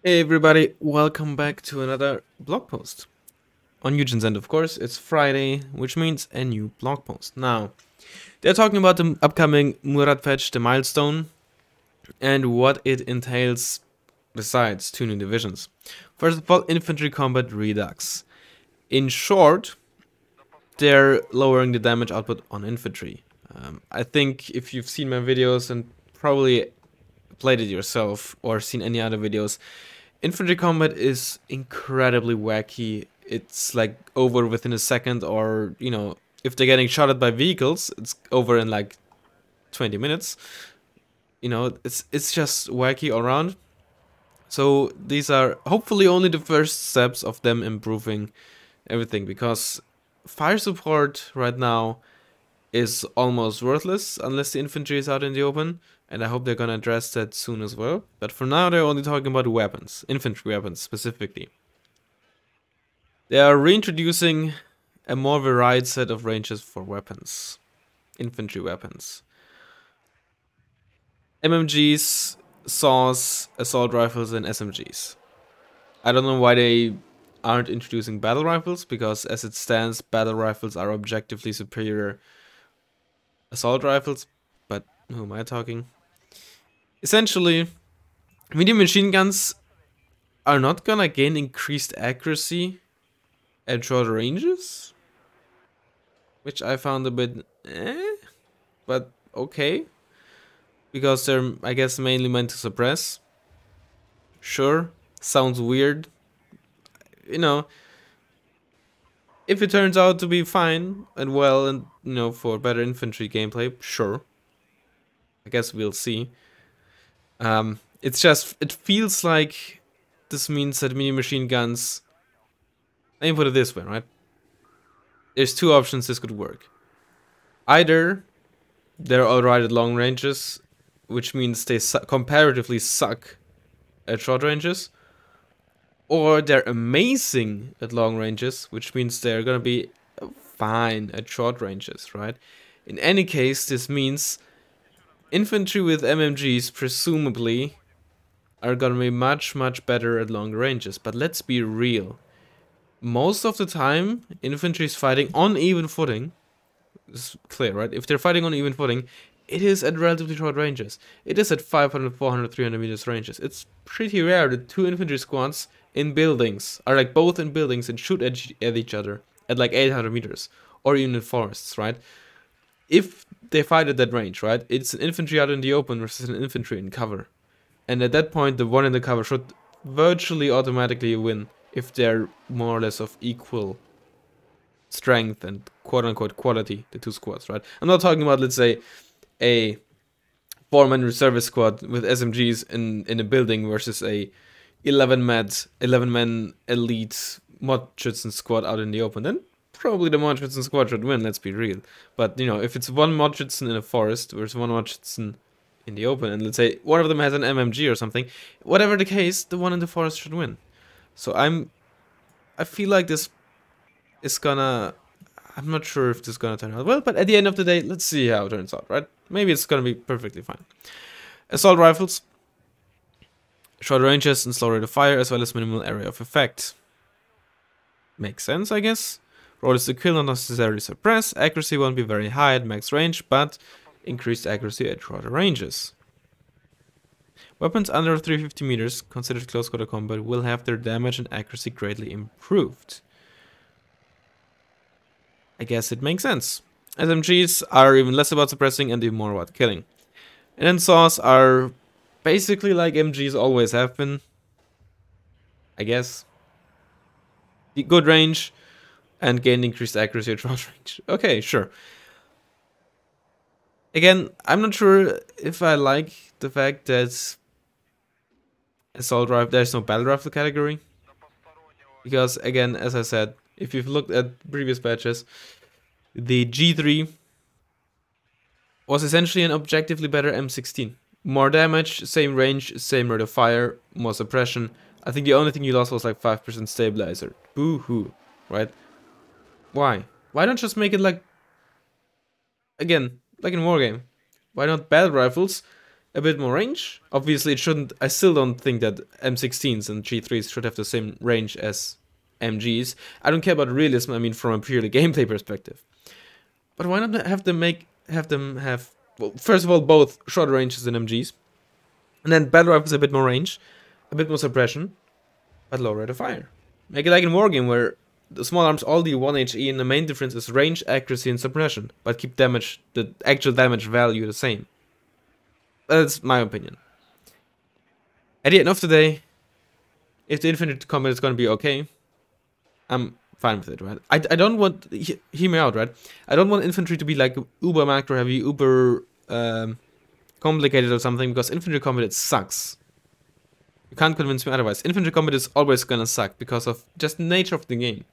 Hey everybody, welcome back to another blog post. On Eugen's end, of course, it's Friday, which means a new blog post. Now, they're talking about the upcoming Murat Fetch, the milestone, and what it entails besides two new divisions. First of all, infantry combat redux. In short, they're lowering the damage output on infantry. I think if you've seen my videos and probably played it yourself or seen any other videos, infantry combat is incredibly wacky. It's like over within a second, or if they're getting shot at by vehicles, it's over in like 20 minutes. It's just wacky all around. So these are hopefully only the first steps of them improving everything, because fire support right now is almost worthless unless the infantry is out in the open, and I hope they're gonna address that soon as well. But for now, they're only talking about weapons, infantry weapons specifically. They are reintroducing a more varied set of ranges for weapons, infantry weapons. MMGs, saws, assault rifles, and SMGs. I don't know why they aren't introducing battle rifles, because as it stands, battle rifles are objectively superior assault rifles, but who am I talking? Essentially, medium machine guns are not gonna gain increased accuracy at short ranges, which I found a bit but okay, because they're, I guess, mainly meant to suppress. Sure, sounds weird. If it turns out to be fine and well, and for better infantry gameplay, sure. I guess we'll see. It's just, it feels like this means that medium machine guns, let me put it this way, right? There's two options this could work. Either they're alright at long ranges, which means they comparatively suck at short ranges, or they're amazing at long ranges, which means they're gonna be fine at short ranges, right? In any case, this means infantry with MMGs presumably are gonna be much better at longer ranges. But let's be real. Most of the time, infantry is fighting on even footing. It's clear, right? If they're fighting on even footing, it is at relatively short ranges. It is at 500, 400, 300 meters ranges. It's pretty rare that two infantry squads in buildings are like both in buildings and shoot at each other at like 800 meters, or even in forests, right? If they fight at that range, right, it's an infantry out in the open versus an infantry in cover. And at that point, the one in the cover should virtually automatically win if they're more or less of equal strength and quote-unquote quality, the two squads, right? I'm not talking about, let's say, a 4-man reservist squad with SMGs in a building versus a 11-man elite Modschützen squad out in the open. Then probably the Modschützen squad should win, let's be real. But, if it's one Modschützen in a forest versus one Modschützen in the open, and let's say one of them has an MMG or something, whatever the case, the one in the forest should win. So I feel like this is gonna, I'm not sure if this is gonna turn out well, but at the end of the day, let's see how it turns out, right? Maybe it's gonna be perfectly fine. Assault rifles, short ranges and slow rate of fire, as well as minimal area of effect. Makes sense, I guess. Roll is to kill, not necessarily suppress. Accuracy won't be very high at max range, but increased accuracy at shorter ranges. Weapons under 350 meters, considered close quarter combat, will have their damage and accuracy greatly improved. I guess it makes sense. SMGs are even less about suppressing and even more about killing. And then saws are basically like MGs always have been, I guess. Good range and gain increased accuracy at short range. Okay, sure. Again, I'm not sure if I like the fact that assault rifle, there's no battle rifle category. Because again, as I said, if you've looked at previous patches, the G3 was essentially an objectively better M16. More damage, same range, same rate of fire, more suppression. I think the only thing you lost was like 5% stabilizer. Boo-hoo, right? Why? Why don't just make it like, again, like in Wargame? Why not battle rifles a bit more range. Obviously, it shouldn't. I still don't think that M16s and G3s should have the same range as MGs. I don't care about realism. I mean, from a purely gameplay perspective. But why not have them have well, first of all, both shorter ranges than MGs, and then battle rifles a bit more range, a bit more suppression, but lower rate of fire. Make it like in Wargame, where the small arms all do 1 HE, and the main difference is range, accuracy, and suppression, but keep damage, the actual damage value the same. That's my opinion. At the end of the day, if the infantry combat is going to be okay, I'm fine with it, right? I don't want, hear me out, right? I don't want infantry to be like uber macro heavy, uber complicated or something, because infantry combat, it sucks. You can't convince me otherwise. Infantry combat is always gonna suck because of just the nature of the game.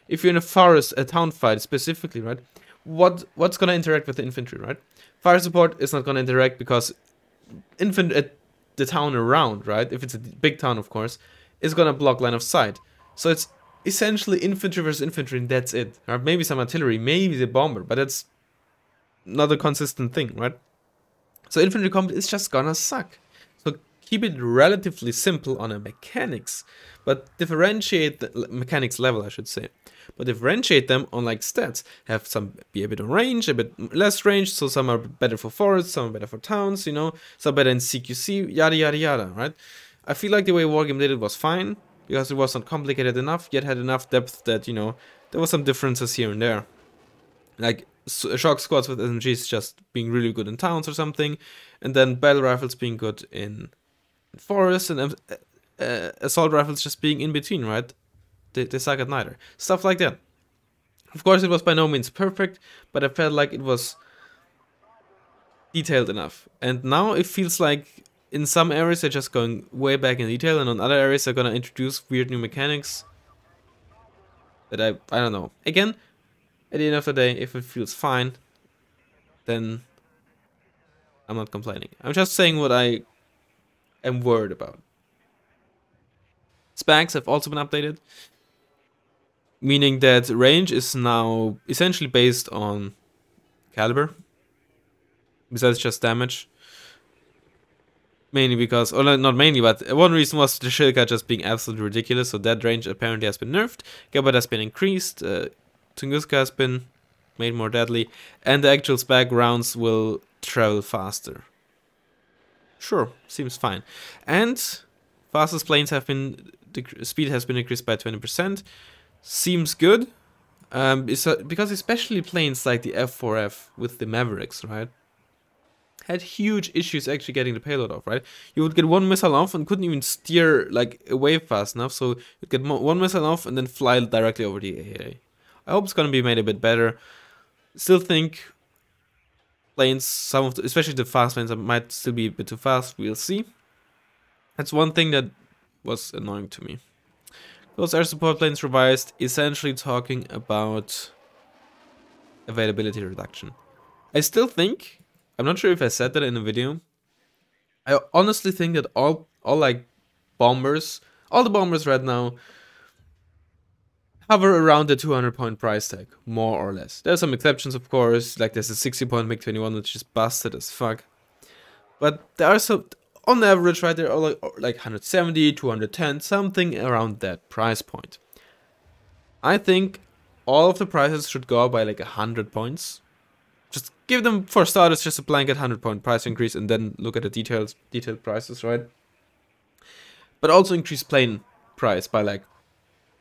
If you're in a forest, a town fight specifically, right? What's gonna interact with the infantry, right? Fire support is not gonna interact because the town around, right? If it's a big town, of course, is gonna block line of sight. So it's essentially infantry versus infantry, and that's it. Right? Maybe some artillery, maybe the bomber, but that's not a consistent thing, right? So infantry combat is just gonna suck. So keep it relatively simple on a mechanics, but differentiate the mechanics level, I should say. But differentiate them on like stats. Have some be a bit on range, a bit less range, so some are better for forests, some are better for towns, you know, some better in CQC, yada yada yada, right? I feel like the way Wargame did it was fine, because it wasn't complicated enough, yet had enough depth that, you know, there was some differences here and there. Like shock squads with SMGs just being really good in towns or something, and then battle rifles being good in forests, and assault rifles just being in between, right? They suck at neither. Stuff like that. Of course, it was by no means perfect, but I felt like it was detailed enough. And now it feels like in some areas they're just going way back in detail, and on other areas they're gonna introduce weird new mechanics that I don't know. Again, at the end of the day, if it feels fine, then I'm not complaining. I'm just saying what I am worried about. SPAAGs have also been updated, meaning that range is now essentially based on caliber, besides just damage. Mainly because, or not mainly, but one reason was the Shilka just being absolutely ridiculous, so that range apparently has been nerfed, Gabbat has been increased, Tunguska has been made more deadly, and the actual SPAAG rounds will travel faster. Sure, seems fine. And fastest planes have been, speed has been increased by 20%. Seems good, because especially planes like the F4F with the Mavericks, right, had huge issues actually getting the payload off, right? You would get one missile off and couldn't even steer like away fast enough, so you'd get one missile off and then fly directly over the AA. I hope it's gonna be made a bit better. Still think planes, some of the, especially the fast planes, might still be a bit too fast. We'll see. That's one thing that was annoying to me. Those air support planes revised, essentially talking about availability reduction. I still think, I'm not sure if I said that in the video, I honestly think that all like bombers, all the bombers right now hover around the 200-point price tag, more or less. There are some exceptions, of course, like there's a 60-point MiG-21 which is busted as fuck. But there are some, on average, right, they're all like 170, 210, something around that price point. I think all of the prices should go up by like 100 points. Just give them, for starters, just a blanket 100-point price increase, and then look at the detailed prices, right? But also increase plane price by like,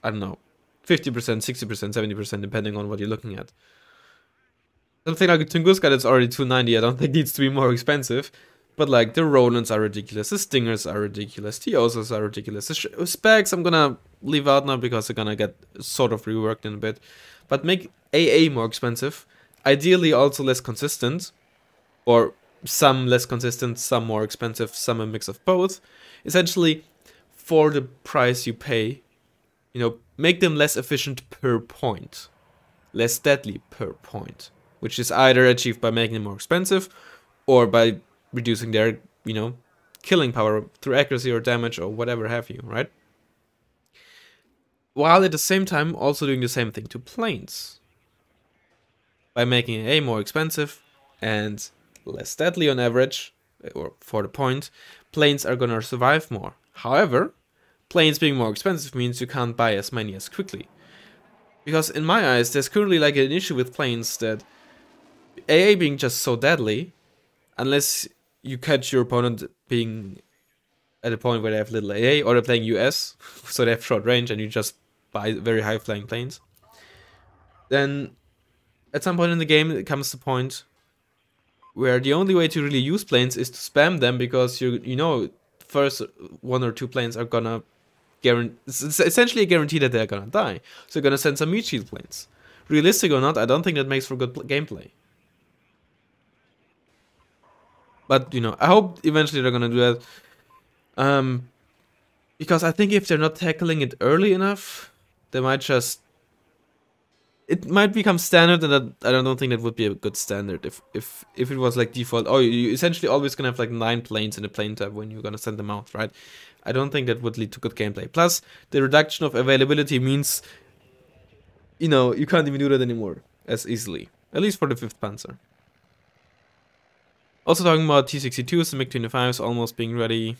I don't know, 50%, 60%, 70%, depending on what you're looking at. Something like a Tunguska that's already 290, I don't think needs to be more expensive. But like, the Rolands are ridiculous, the Stingers are ridiculous, the Osas are ridiculous, the SPAAGs I'm gonna leave out now because they're gonna get sort of reworked in a bit. But make AA more expensive, ideally also less consistent, or some less consistent, some more expensive, some a mix of both. Essentially, for the price you pay, you know, make them less efficient per point, less deadly per point, which is either achieved by making them more expensive or by reducing their, you know, killing power through accuracy or damage or whatever have you, right? While at the same time also doing the same thing to planes, by making A more expensive and less deadly on average, or for the point, planes are gonna survive more. However, planes being more expensive means you can't buy as many as quickly. Because in my eyes, there's currently like an issue with planes that AA being just so deadly, unless you catch your opponent being at a point where they have little AA, or they're playing US, so they have short range and you just buy very high flying planes, then at some point in the game it comes to a point where the only way to really use planes is to spam them, because you know first one or two planes are gonna it's essentially a guarantee that they're gonna die. So you're gonna send some meat shield planes. Realistic or not, I don't think that makes for good gameplay. But you know, I hope eventually they're gonna do that. Because I think if they're not tackling it early enough, they might just it might become standard, and I don't think that would be a good standard if it was like default. Oh, you essentially always gonna have like 9 planes in the plane tab when you're gonna send them out, right? I don't think that would lead to good gameplay. Plus, the reduction of availability means, you know, you can't even do that anymore as easily. At least for the 5th Panzer. Also talking about T-62s, the MiG-25s almost being ready.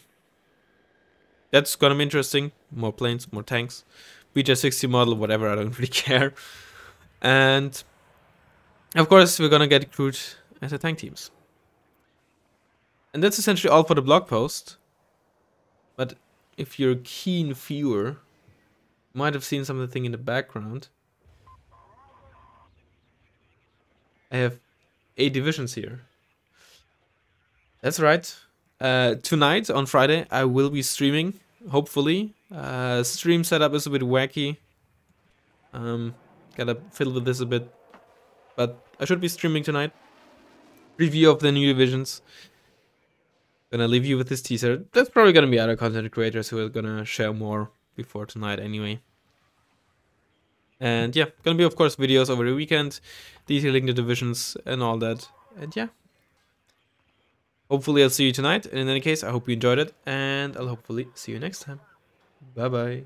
That's gonna be interesting. More planes, more tanks. BJ-60 model, whatever, I don't really care. And of course, we're gonna get crewed as the tank teams. And that's essentially all for the blog post. But if you're a keen viewer, you might have seen something in the background. I have 8 divisions here. That's right. Tonight, on Friday, I will be streaming, hopefully. Stream setup is a bit wacky. Gotta fiddle with this a bit. But I should be streaming tonight. Review of the new divisions. Gonna leave you with this teaser. There's probably gonna be other content creators who are gonna share more before tonight anyway. And yeah, gonna be of course videos over the weekend, detailing the divisions and all that. And yeah. Hopefully I'll see you tonight. And in any case, I hope you enjoyed it. And I'll hopefully see you next time. Bye bye.